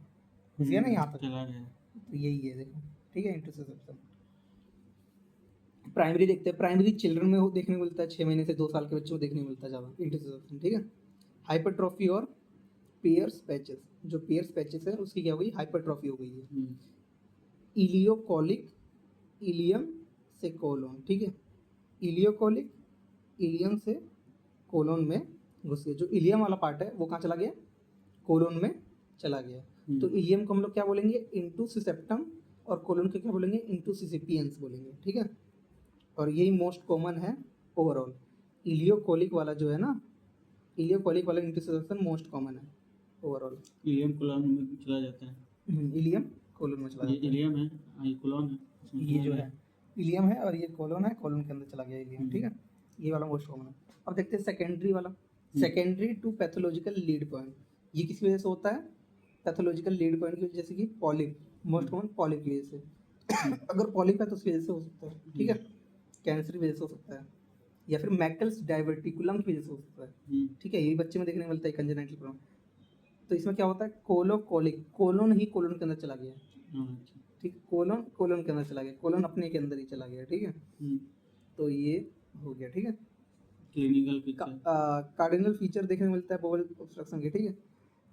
[SPEAKER 1] घुस गया ना यहाँ तक,
[SPEAKER 2] चला गया।
[SPEAKER 1] तो यही है देखो, ठीक है, इंटरसेप्शन। प्राइमरी देखते हैं, प्राइमरी चिल्ड्रन में देखने को मिलता है, 6 महीने से 2 साल के बच्चों को देखने को मिलता है ज़्यादा इंटरसेप्शन, ठीक है। हाइपरट्रॉफी और पेयर्स पैचेस, जो पेयर्स पैचेस है उसकी क्या हो गई, हाइपरट्रॉफी हो गई है। इलियोकोलिक, इलियम से कोलोन, ठीक है, इलियोकोलिक, इलियम से कोलोन में घुस गया। जो इलियम वाला पार्ट है वो कहाँ चला गया, कोलोन में चला गया। तो इलियम को हम लोग क्या बोलेंगे, इंटुसिसेप्टम, और कोलोन को क्या बोलेंगे, इंटुसिसिपियंस बोलेंगे, ठीक है। और यही मोस्ट कॉमन है ओवरऑल। इलियोकोलिक वाला जो है ना, इलियोकोलिक वाला इंटुसिसेप्शन मोस्ट कॉमन है ओवरऑल।
[SPEAKER 2] इलियम कोलन में चला जाता है।
[SPEAKER 1] इलियम कोलोन में चला
[SPEAKER 2] ये
[SPEAKER 1] जाता है।
[SPEAKER 2] इलियम है, ये कोलन है, इसमें
[SPEAKER 1] ये जो
[SPEAKER 2] कोलन
[SPEAKER 1] है इलियम है, और ये कोलोन है, कोलोन के अंदर चला गया इलियम, ठीक है, ये वाला मोस्ट कॉमन है। अब देखते हैं सेकेंडरी वाला, secondary to pathological lead point. ये किस वजह से होता है, पैथोलॉजिकल लीड पॉइंट की वजह, जैसे कि पॉलिप, मोस्ट कॉमन पॉलिप की वजह से। अगर पॉलिप है तो उस वजह से हो सकता है, ठीक है, कैंसर की वजह से हो सकता है, या फिर मैकल्स डाइवर्टिकुलम की वजह से हो सकता है, ठीक है, ये बच्चे में देखने को मिलता है कंजेनाइटल प्रॉब्लम। तो इसमें क्या होता है, कोलोकोलिक, कोलोन ही कोलोन के अंदर चला गया है, ठीक, कोलोन कोलोन के अंदर चला गया, कोलोन अपने के अंदर ही चला गया, ठीक है। तो ये हो गया, ठीक है।
[SPEAKER 2] Clinical picture.
[SPEAKER 1] कार्डिनल फीचर देखने को मिलता है बोवल ऑब्स्ट्रक्शन के, ठीक है,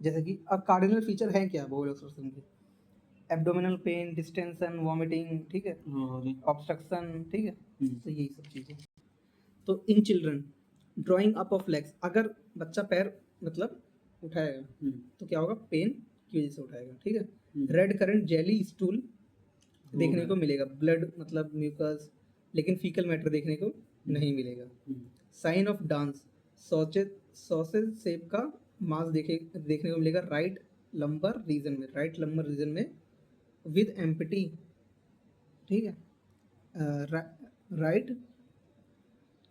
[SPEAKER 1] जैसे कि अब कार्डिनल फीचर है क्या बोवल ऑब्स्ट्रक्शन के, एब्डोमिनल पेन, डिस्टेंशन, वॉमिटिंग, ठीक है, ऑब्स्ट्रक्शन, ठीक है, तो यही सब चीज़ें। तो in children drawing up of legs, अगर बच्चा पैर मतलब उठाएगा तो क्या होगा, पेन की वजह से उठाएगा, ठीक है। रेड करंट जेली स्टूल देखने को मिलेगा, ब्लड मतलब म्यूकस, लेकिन फीकल मैटर देखने को नहीं मिलेगा। Sign of dance, sausage shape का मास देखने को मिलेगा राइट लंबर रीजन में, राइट लंबर रीजन में विद एम्प्टी, ठीक है, राइट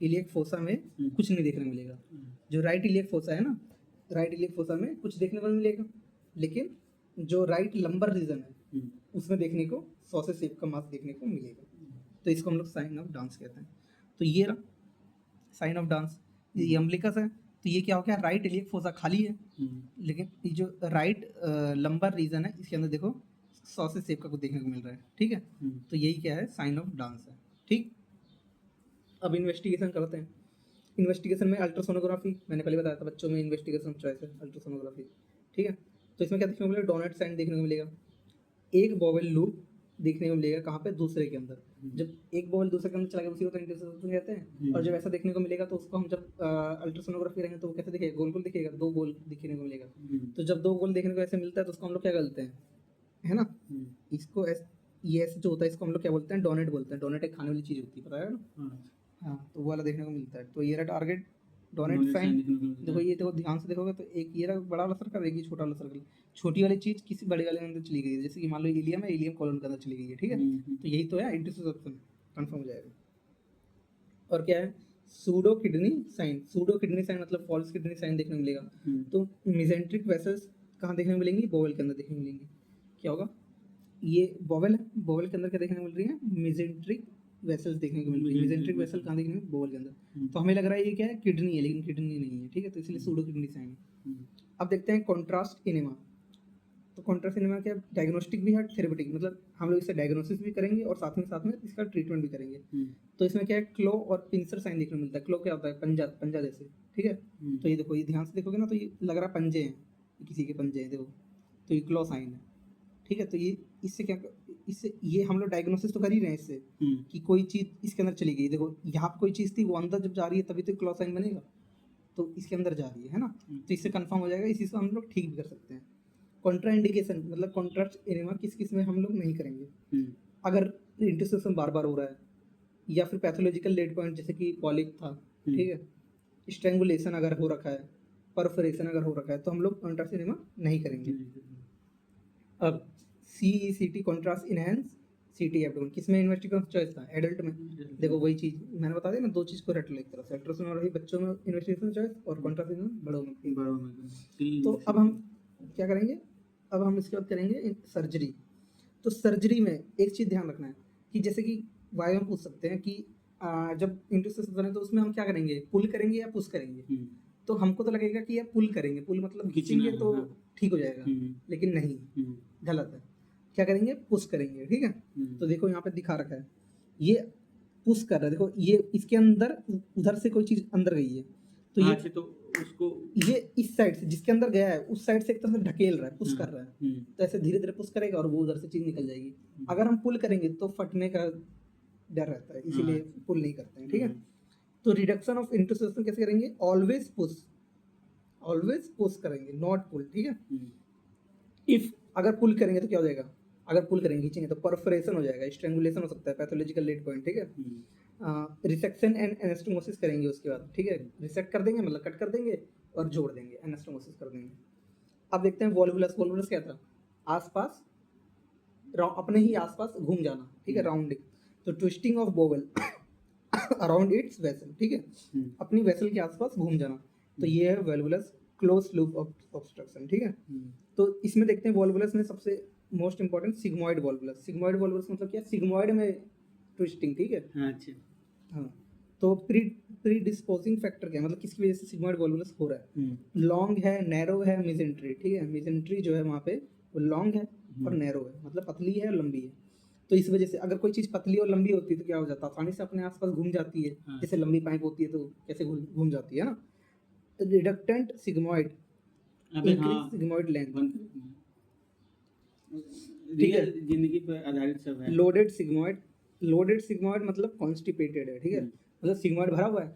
[SPEAKER 1] इलियक फोसा में कुछ नहीं देखने को मिलेगा। जो राइट इलियक फोसा है ना, राइट इलियक फोसा में कुछ देखने को नहीं मिलेगा, लेकिन जो राइट लंबर रीजन है उसमें देखने को सॉसेज शेप का मास देखने को मिलेगा। तो इसको हम लोग साइन ऑफ डांस कहते हैं। तो ये रहा साइन ऑफ डांस, ये अम्बिलिकस है, तो ये क्या हो गया, राइट इलियक फोसा खाली है, लेकिन ये जो राइट लंबर रीजन है इसके अंदर देखो सॉसेज शेप का कुछ देखने को मिल रहा है, ठीक है। तो यही क्या है, साइन ऑफ डांस है, ठीक। अब इन्वेस्टिगेशन करते हैं। इन्वेस्टिगेशन में अल्ट्रासोनोग्राफी, मैंने पहले बताया था बच्चों में इन्वेस्टिगेशन चॉइस है अल्ट्रासोनोग्राफी, ठीक है। तो इसमें क्या देखने को मिलेगा, डोनट साइन देखने को मिलेगा, एक बॉवेल लूप देखने को मिलेगा, कहाँ पे, दूसरे के अंदर। जब एक बॉल दूसरे के अंदर चला गया उसी को तो इंटरसेप्शन कहते हैं। और जब ऐसा देखने को मिलेगा तो उसको हम जब अल्ट्रासोनोग्राफी करेंगे तो वो कैसे दिखेगा, गोल गोल दिखेगा, 2 गोल दिखने को मिलेगा। तो जब 2 गोल देखने को ऐसे मिलता है तो उसको हम लोग क्या बोलते हैं, है ना, इसको ये ऐसे जो होता है इसको हम लोग क्या बोलते हैं, डोनेट बोलते हैं। डोनेट एक खाने वाली चीज़ होती है, पता है ना। हाँ, तो वो वाला देखने को मिलता है। तो ये रहा टारगेट डोनेट साइन। देखो ये देखो, ध्यान से देखोगे तो एक ये रहा बड़ा वाला सर्कल, एक ये छोटा वाला सर्कल। छोटी वाली चीज़ किसी बड़े वाले के अंदर चली गई है, जैसे कि मान लो इलियम है, इलियम कॉलोन के अंदर चली गई है, ठीक है। तो यही तो है इंटरसेप्शन, कंफर्म हो जाएगा। और क्या है, pseudo kidney sign. Pseudo kidney sign मतलब फॉल्स किडनी साइन देखने को मिलेगा। तो मिजेंट्रिक वेसल्स कहाँ देखने को मिलेंगी, बोवेल के अंदर देखने को मिलेंगी। क्या होगा, ये बोवेल है, बोवेल के अंदर क्या देखने को मिल रही है, मिजेंट्रिक वेसल्स देखने को मिल रही है। मिजेंट्रिक वेसल कहाँ देखने को, बोवेल के अंदर। तो हमें लग रहा है ये क्या है, किडनी है, लेकिन किडनी नहीं है, ठीक है, तो इसलिए सूडो किडनी साइन है। अब देखते हैं कॉन्ट्रास्ट इनेमा। तो कॉन्ट्रास्ट इनेमा क्या, डायग्नोस्टिक भी है, थेरेपेटिक, मतलब हम लोग इससे डायग्नोसिस भी करेंगे और साथ में इसका ट्रीटमेंट भी करेंगे। तो इसमें क्या है, क्लो और पिंसर साइन देखने को मिलता है। क्लो क्या होता है, पंजा जैसे, ठीक है। तो ये देखो, ये ध्यान से देखोगे ना तो ये लग रहा है पंजे हैं, किसी के पंजे हैं, देखो, तो ये क्लो साइन है, ठीक है। तो ये इससे क्या, इससे ये हम लोग डायग्नोसिस तो कर ही रहे हैं इससे कि कोई चीज़ इसके अंदर चली गई। देखो यहाँ पे कोई चीज़ थी, वो अंदर जब जा रही है तभी तो क्लॉज साइन बनेगा, तो इसके अंदर जा रही है ना, तो इससे कंफर्म हो जाएगा। इसी से हम लोग ठीक भी कर सकते हैं। कॉन्ट्रा इंडिकेशन मतलब कॉन्ट्रास्ट एनेमा किस किस में हम लोग नहीं करेंगे, अगर इंटरसेप्शन बार बार हो रहा है, या फिर पैथोलॉजिकल लेड पॉइंट जैसे कि पॉलिप था, ठीक है, स्ट्रैंगुलेशन अगर हो रखा है, परफोरेशन अगर हो रखा है, तो हम लोग कॉन्ट्रास्ट एनेमा नहीं करेंगे। अब CECT contrast enhance CT abdomen किस में इन्वेस्टिगेशन चॉइस था, एडल्ट में। देखो वही चीज़ मैंने बता दिया ना, दो चीज़ को रट लो एक तरह से, अल्ट्रासाउंड रही बच्चों में इन्वेस्टिगेशन चॉइस, और कॉन्ट्रास्ट इनहेंस बड़ों में। तो अब हम क्या करेंगे, अब हम इसके बाद करेंगे सर्जरी। तो सर्जरी में एक चीज़ ध्यान रखना है कि जैसे कि वायु में पूछ सकते हैं कि जब इंटरसेप्शन बने तो उसमें हम क्या करेंगे, पुल करेंगे या पुश करेंगे। तो हमको तो लगेगा कि यार पुल करेंगे, पुल मतलब खींचेंगे तो ठीक हो जाएगा, लेकिन नहीं, गलत है। क्या करेंगे, पुश करेंगे, ठीक है। तो देखो यहाँ पे दिखा रखा है, ये पुश कर रहा है, देखो ये इसके अंदर उधर से कोई चीज़ अंदर गई है, तो ये
[SPEAKER 2] तो उसको
[SPEAKER 1] ये इस साइड से जिसके अंदर गया है उस साइड से एक तरह से ढकेल रहा है, पुश कर रहा है, तो ऐसे धीरे धीरे पुश करेगा और वो उधर से चीज़ निकल जाएगी। अगर हम पुल करेंगे तो फटने का डर रहता है, इसीलिए पुल नहीं करते हैं, ठीक है। तो रिडक्शन ऑफ इंटरसेप्शन कैसे करेंगे, ऑलवेज पुश करेंगे, नॉट पुल, ठीक है। इफ अगर पुल करेंगे तो क्या हो जाएगा, अगर पुल करेंगे खींचेंगे तो परफोरेशन हो जाएगा, स्ट्रैंगुलेशन हो सकता है, पैथोलॉजिकल लेड पॉइंट, ठीक है। रिसेक्शन एंड एनास्टोमोसिस करेंगे उसके बाद, ठीक है, रिसेक्ट कर देंगे मतलब कट कर देंगे और जोड़ देंगे, एनास्टोमोसिस कर देंगे। अब देखते हैं वॉल्वुलस। वॉल्वुलस क्या था, आसपास अपने ही आसपास घूम जाना, ठीक है, राउंडिंग। तो twisting of bowel around its vessel, ठीक है, अपनी वेसल के आसपास घूम जाना, तो ये है वॉल्वुलस क्लोज लूप ऑब्स्ट्रक्शन, ठीक है। तो इसमें देखते हैं वॉल्वुलस में सबसे most important sigmoid volvulus. Sigmoid volvulus मतलब क्या, सिग्मॉइड में ट्विस्टिंग, ठीक है।
[SPEAKER 2] अच्छा
[SPEAKER 1] हाँ, तो प्री डिस्पोजिंग फैक्टर क्या है, मतलब किसकी वजह से सिग्मॉइड वॉल्वुलस हो रहा है। लॉन्ग है, नैरो है, मिजेंट्री, ठीक है। मिजेंट्री जो है वहाँ पे वो लॉन्ग है और नैरो है, मतलब पतली है और लंबी है। तो इस वजह से अगर कोई चीज़ पतली और लंबी होती है तो क्या हो जाता है, आसानी से अपने आसपास घूम जाती है। जैसे लंबी पाइप होती है तो कैसे घूम जाती है ना। Reductant sigmoid, increase sigmoid length,
[SPEAKER 2] real जिंदगी पर आधारित सब है।
[SPEAKER 1] लोडेड सिग्मॉइड मतलब कॉन्स्टिपेटेड है, ठीक है, मतलब सिग्मॉइड भरा हुआ है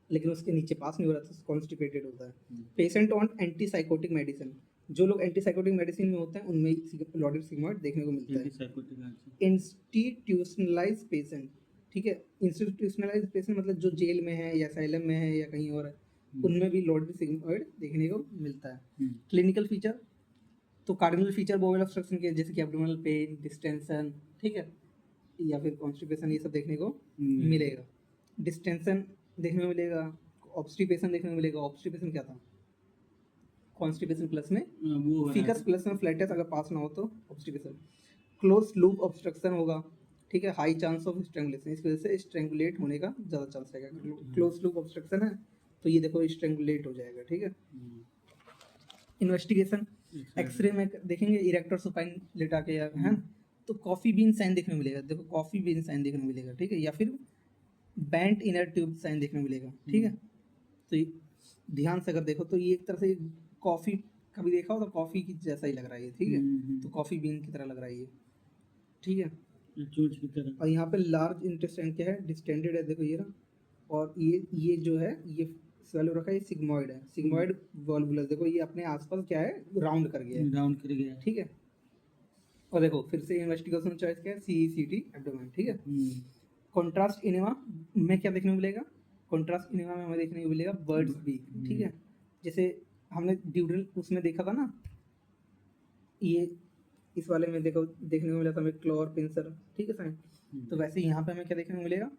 [SPEAKER 1] लेकिन उसके नीचे पास नहीं हो रहा, तो कॉन्स्टिपेटेड होता है। पेशेंट ऑन एंटीसाइकोटिक मेडिसिन, जो लोग एंटीसाइकोटिक मेडिसिन में होते हैं उनमें लोडेड सिग्मॉइड देखने को मिलता है। इंस्टीट्यूशनलाइज पेशेंट, ठीक है, इंस्टीट्यूशनलाइज पेशेंट मतलब जो जेल में है या असाइलम में है या कहीं और है, उनमें भी लोडेड सिग्मॉइड देखने को मिलता है। क्लिनिकल फीचर, तो कार्डिनल फीचर बोवेल ऑब्स्ट्रक्शन के जैसे कि एब्डोमिनल पेन, डिस्टेंशन, ठीक है, या फिर कॉन्स्टिपेशन, ये सब देखने को मिलेगा। डिस्टेंशन देखने को मिलेगा, ऑब्स्टिपेशन देखने को मिलेगा। ऑब्स्टिपेशन क्या था, कॉन्स्टिपेशन प्लस में फिकस प्लस में फ्लैटस अगर पास ना हो तो ऑब्स्टिपेशन। क्लोज लूप ऑब्स्ट्रक्शन होगा, ठीक है, हाई चांस ऑफ स्ट्रैंगुलेशन, इस वजह से स्ट्रैंगुलेट होने का ज़्यादा चांस रहेगा। क्लोज लूप ऑब्स्ट्रक्शन है तो ये देखो स्ट्रैंगुलेट हो जाएगा, ठीक है। इन्वेस्टिगेशन, एक्सरे में देखेंगे इरेक्टर सुपाइन लेटा के, है ना, तो कॉफी बीन साइन देखने को मिलेगा। देखो कॉफी बीन साइन देखने को मिलेगा, ठीक है, या फिर बैंट इनर ट्यूब साइन देखने को मिलेगा, ठीक है। तो ध्यान से अगर देखो तो ये एक तरह से कॉफी, कभी देखा हो तो कॉफी की जैसा ही लग रहा है, ठीक है, तो कॉफी बीन की तरह लग रहा है ये, ठीक है।
[SPEAKER 2] चूज की तरह।
[SPEAKER 1] और यहाँ पे लार्ज इंटेस्टाइन क्या है, डिस्टेंडेड है, देखो ये रहा, और ये जो है ये स्वेलो रखा है, ये सिग्मॉइड है, सिग्मॉइड वॉल्वुलस, देखो ये अपने आसपास क्या है, राउंड कर गया है, ठीक है। और देखो फिर से इन्वेस्टिगेशन चॉइस क्या है, CECT एब्डोमेन, ठीक है। कॉन्ट्रास्ट इनेमा में क्या देखने को मिलेगा, कॉन्ट्रास्ट इनेमा में हमें देखने को मिलेगा बर्ड्स बीक, ठीक है। जैसे हमने ड्यूडल उसमें देखा था ना, ये इस वाले में देखो देखने को मिला था हमें क्लॉ और पिंसर, ठीक है साइन। तो वैसे यहाँ पे हमें क्या देखने को मिलेगा,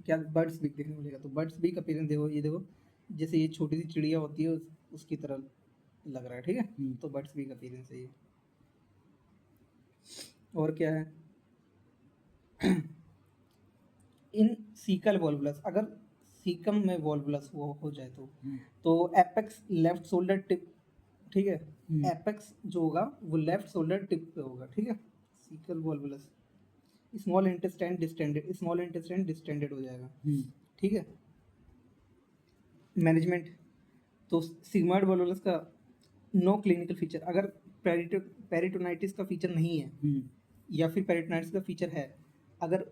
[SPEAKER 1] क्या बर्ड्स बीक देखने को मिलेगा। तो बर्ड्स बीक अपीयरेंस देखो, ये देखो जैसे ये छोटी सी चिड़िया होती है उसकी तरह लग रहा है, ठीक है। तो बर्ड्स बीक अपीयरेंस है ये। और क्या है, इन सीकल वॉल्वुलस, अगर सीकम में वॉल्वुलस वो हो जाए तो एपेक्स लेफ्ट शोल्डर टिप, ठीक है, एपेक्स जो होगा वो लेफ्ट शोल्डर टिप पे होगा, ठीक है। Sickle volvulus, small intestine distended हो जाएगा, ठीक है। मैनेजमेंट, तो सिग्मॉइड वॉल्वुलस का नो क्लिनिकल फीचर, अगर पेरिटोनाइटिस का फीचर नहीं है या फिर पेरिटोनाइटिस का फीचर है, अगर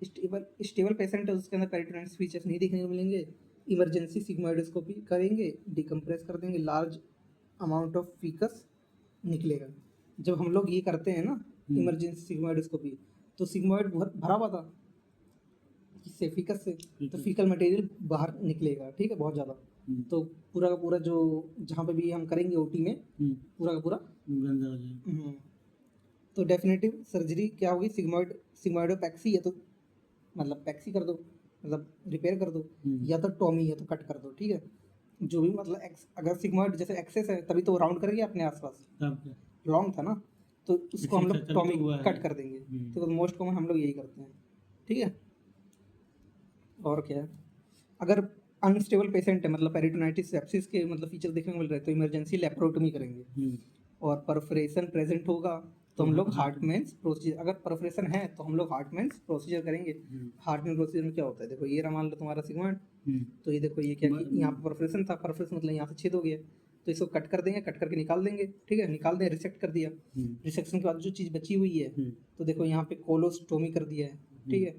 [SPEAKER 1] स्टेबल पेशेंट है उसके अंदर पेरिटोनाइटिस फीचर्स नहीं देखने को मिलेंगे, इमरजेंसी सिग्मोइडोस्कोपी करेंगे, डिकम्प्रेस कर देंगे, लार्ज अमाउंट ऑफ फीकस निकलेगा। जब हम लोग ये करते हैं ना इमरजेंसी सिग्मोइडोस्कोपी, तो सिग्मोइड भरा हुआ था किससे, फीकस से, तो फीकल मटेरियल बाहर निकलेगा, ठीक है, बहुत ज़्यादा। तो पूरा का पूरा जो जहाँ पे भी हम करेंगे ओटी में पूरा का पूरा
[SPEAKER 2] गंदा हो जाएगा।
[SPEAKER 1] तो डेफिनेटिव सर्जरी क्या होगी, सिग्मोइडोपैक्सी, या तो मतलब पैक्सी कर दो, मतलब रिपेयर कर दो, या तो टॉमी, या तो कट कर दो, ठीक है, जो भी मतलब अगर सिग्मोइड जैसे एक्सेस है तभी तो राउंड करेंगे अपने आसपास, लॉन्ग था ना, तो उसको हम लोग टॉमी कट कर देंगे। तो मोस्ट कॉमन हम लोग यही करते हैं, ठीक है। और क्या है, अगर अनस्टेबल पेशेंट है, मतलब पेरिटोनाइटिस सेप्सिस के मतलब फीचर देखने को मिल रहे हैं, तो इमरजेंसी लेप्रोटमी करेंगे। और परफोरेशन प्रेजेंट होगा तो हम लोग हार्टमैन्स प्रोसीजर, अगर परफोरेशन है तो हम लोग हार्टमैन्स प्रोसीजर करेंगे। हार्टमैन प्रोसीजर में क्या होता है, देखो ये रहा मान लो तुम्हारा सिग्मोइड, तो ये देखो ये क्या, यहाँ पर परफोरेशन था, परफोरेशन मतलब यहाँ से छेद हो गया, तो इसको कट कर देंगे, कट करके निकाल देंगे, ठीक है, निकाल दें, रिसेक्ट कर दिया। रिसेक्शन के बाद जो चीज़ बची हुई है, तो देखो यहाँ पे कोलोस्टोमी कर दिया है, ठीक है,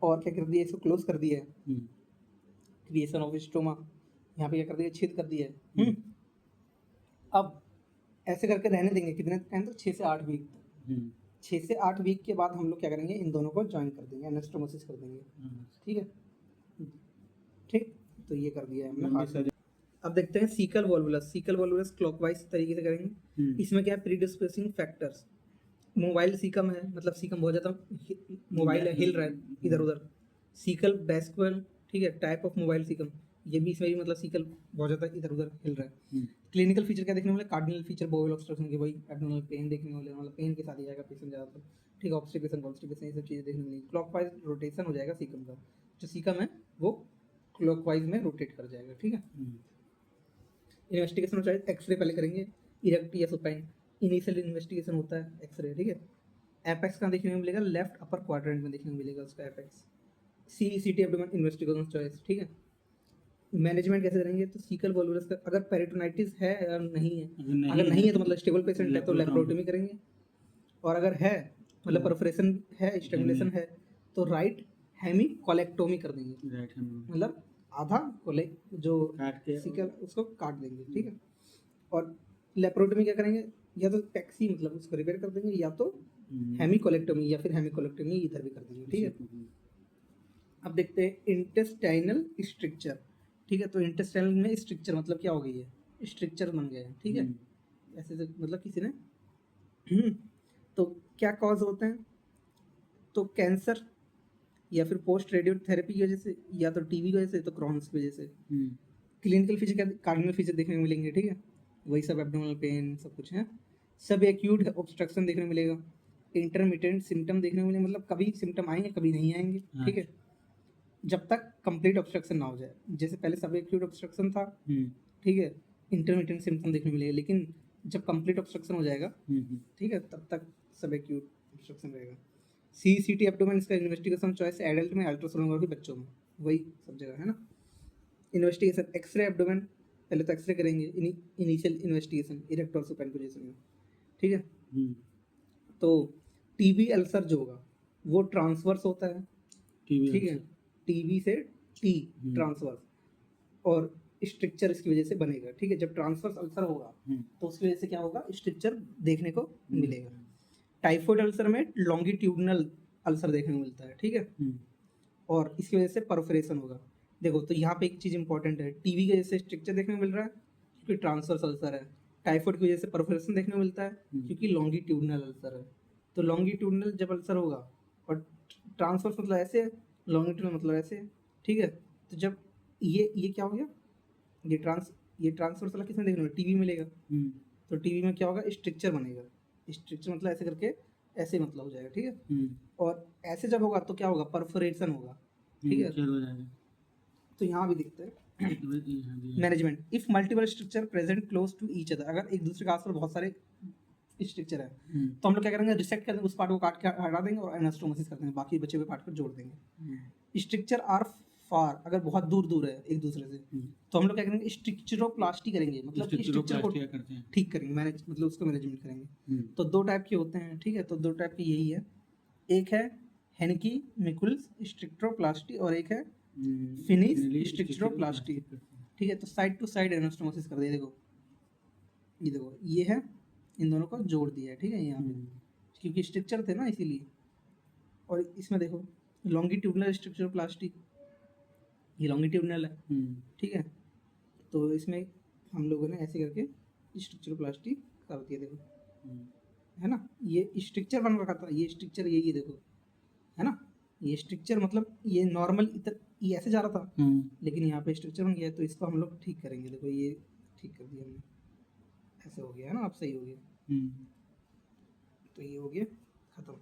[SPEAKER 1] और क्या कर दिया, इसको क्लोज कर दिया है, क्रिएशन ऑफ स्टोमा, यहाँ पे क्या कर दिया, छेद कर दिया है। अब ऐसे करके रहने देंगे कितने टाइम तक, 6 से 8 वीक तक। 6 से 8 वीक के बाद हम लोग क्या करेंगे, इन दोनों को ज्वाइन कर देंगे, एनास्टोमोसिस कर देंगे, ठीक है, ठीक। तो ये कर दिया है हमने हार्ट। अब देखते हैं sickle volvulus. Sickle volvulus clockwise तरीके से करेंगे। इसमें क्या है, प्रीडिस्पोजिंग फैक्टर्स, मोबाइल सीकम है, मतलब सीकम बहुत ज़्यादा मोबाइल है, हिल रहा है इधर उधर। सीकल बैस्कुअल, ठीक है, टाइप ऑफ मोबाइल सीकम, ये भी इसमें भी मतलब सीकल बहुत ज़्यादा इधर उधर हिल रहा है। क्लिनिकल फीचर क्या देखने को मिले, कार्डिनल फीचर बोवेल ऑब्स्ट्रक्शन के, वही एब्डोमिनल पेन देखने को मिलेगा, मतलब पेन के साथ ही जाएगा पेशेंट ज़्यादातर, ठीक है, ऑब्स्टिकेशन कॉन्स्टिपेशन, ये सब चीज़ें देखने को मिलेगी। क्लॉकवाइज रोटेशन हो जाएगा सीकम का, जो सीकम है वो क्लॉकवाइज में रोटेट कर जाएगा, ठीक है। इन्वेस्टिगेशन चाहे एक्सरे पहले करेंगे, इरेक्ट या सुपाइन, इनिशियल इन्वेस्टिगेशन होता है एक्सरे, ठीक है। एपेक्स कहाँ देखने को मिलेगा, लेफ्ट अपर क्वाड्रेंट में देखने को मिलेगा उसका apex. CECT abdomen investigation choice, ठीक है। मैनेजमेंट कैसे करेंगे, तो सीकल वॉल्वुलस का अगर पेरिटोनाइटिस है या नहीं है, अगर नहीं है तो मतलब स्टेबल पेशेंट है तो लेप्रोटमी करेंगे, और अगर है मतलब परफोरेशन है, स्ट्रैंगुलेशन है, तो राइट हेमी कोलेक्टोमी कर देंगे, मतलब आधा कोले जो सीकल उसको काट देंगे, ठीक है। और लेप्रोटमी क्या करेंगे, या तो पैक्सी मतलब उसको रिपेयर कर देंगे, या तो हेमिकोलेक्टोमी, या फिर हेमिकोलेक्टोमी इधर भी कर देंगे, ठीक है। अब देखते हैं इंटेस्टाइनल स्ट्रक्चर, ठीक है। तो इंटेस्टाइनल में स्ट्रक्चर मतलब क्या हो गई है, स्ट्रक्चर बन गया है, ठीक है, ऐसे से मतलब किसी ने तो क्या कॉज होते हैं, तो कैंसर, या फिर पोस्ट रेडियोथेरेपी की वजह से, या तो टीबी की वजह से, तो क्रॉन्स की वजह से। क्लिनिकल फीचर क्या, कार्डिनल फीचर देखने को मिलेंगे, ठीक है, वही सब एब्डोमिनल पेन सब कुछ है। सब एक्यूट ऑब्स्ट्रक्शन देखने को मिलेगा, इंटरमिटेंट सिम्टम देखने को मिलेंगे, मतलब कभी सिम्टम आएंगे कभी नहीं आएंगे, ठीक है, जब तक कंप्लीट ऑब्स्ट्रक्शन ना हो जाए। जैसे पहले सब एक्यूट ऑब्स्ट्रक्शन था, ठीक है, इंटरमिटेंट सिम्टम देखने को मिलेगा, लेकिन जब कंप्लीट ऑब्स्ट्रक्शन हो जाएगा, ठीक है, तब तक सब एक्यूट ऑब्स्ट्रक्शन रहेगा। CCT एब्डोमेन इसका इन्वेस्टिगेशन चॉइस, एडल्ट में, अल्ट्रासोनोग्राफी बच्चों में, वही सब जगह है ना। इन्वेस्टिगेशन एक्सरे एब्डोमेन, पहले तो एक्सरे करेंगे, इनिशियल इन्वेस्टिगेशन इरेक्ट और सुपाइन पोजीशन में, ठीक है। तो टीबी अल्सर जो होगा वो ट्रांसवर्स होता है, ठीक है, टीबी से टी ट्रांसवर्स, और स्ट्रक्चर इसकी वजह से बनेगा, ठीक है। जब ट्रांसवर्स अल्सर होगा तो उसकी वजह से क्या होगा, स्ट्रक्चर देखने को मिलेगा। टाइफाइड अल्सर में लॉन्गिट्यूडनल अल्सर देखने को मिलता है, ठीक है, और इसकी वजह से परफोरेशन होगा। देखो तो यहाँ पे एक चीज़ इंपॉर्टेंट है, टीबी की वजह से स्ट्रक्चर देखने को मिल रहा है क्योंकि ट्रांसवर्स अल्सर है, टाइफाइड की वजह से परफोरेशन देखने को मिलता है क्योंकि लॉन्गिट्यूडनल अल्सर है। तो लॉन्गिट्यूडनल जब अल्सर होगा, और ट्रांसवर्स मतलब ऐसे, लॉन्गिट्यूडनल मतलब ऐसे, ठीक है। तो जब ये क्या हो गया, ये ट्रांसवर्स वाला किसमें देखने को टीबी मिलेगा, तो टीबी में क्या होगा, स्ट्रक्चर बनेगा, स्ट्रक्चर मतलब ऐसे करके ऐसे मतलब हो जाएगा, ठीक है। और ऐसे जब होगा तो क्या होगा, परफोरेशन होगा, ठीक है। तो यहाँ भी दिखते हैं management, if multiple structure present close to each other, अगर एक दूसरे के आसपास बहुत सारे स्ट्रक्चर है तो हम लोग क्या करेंगे, रिसेक्ट कर देंगे, उस पार्ट को काट के हटा देंगे और एनास्टोमोसिस कर देंगे, बाकी बचे हुए पार्ट को जोड़ देंगे। स्ट्रक्चर आर फार, अगर बहुत दूर दूर है एक दूसरे से, तो हम लोग क्या करेंगे, स्ट्रक्चरोप्लास्टी करेंगे, मतलब स्ट्रक्चर को
[SPEAKER 2] स्ट्रक्चरोप्लास्टी क्या करते हैं?
[SPEAKER 1] ठीक करेंगे, मैनेज मतलब उसको मैनेजमेंट करेंगे। तो दो टाइप के होते हैं, ठीक है, तो दो टाइप के यही है, एक है हेनकी मिकुल्स स्ट्रक्चरोप्लास्टी और एक है फिनिश स्ट्रक्चरोप्लास्टी, ठीक है। तो साइड टू साइड एनास्टोमोसिस कर दिया, देखो ये देखो ये है, इन दोनों को जोड़ दिया है, ठीक है, यहाँ पे क्योंकि स्ट्रक्चर थे ना इसीलिए। और इसमें देखो लॉन्गिट्यूडनल स्ट्रक्चरोप्लास्टी, ये लॉन्गिट्यूडनल है, ठीक है। तो इसमें हम लोगों ने ऐसे करके स्ट्रक्चरोप्लास्टी कर दिया, देखो है ना, ये स्ट्रक्चर बन रखा था, ये स्ट्रक्चर यही है देखो, है ना, ये स्ट्रक्चर मतलब ये नॉर्मल इधर ये ऐसे जा रहा था, लेकिन यहाँ पे स्ट्रक्चर बन गया, तो इसको हम लोग ठीक करेंगे, देखो ये ठीक कर दिया हमने, ऐसे हो गया है ना, अब सही हो गया, तो ये हो गया खत्म।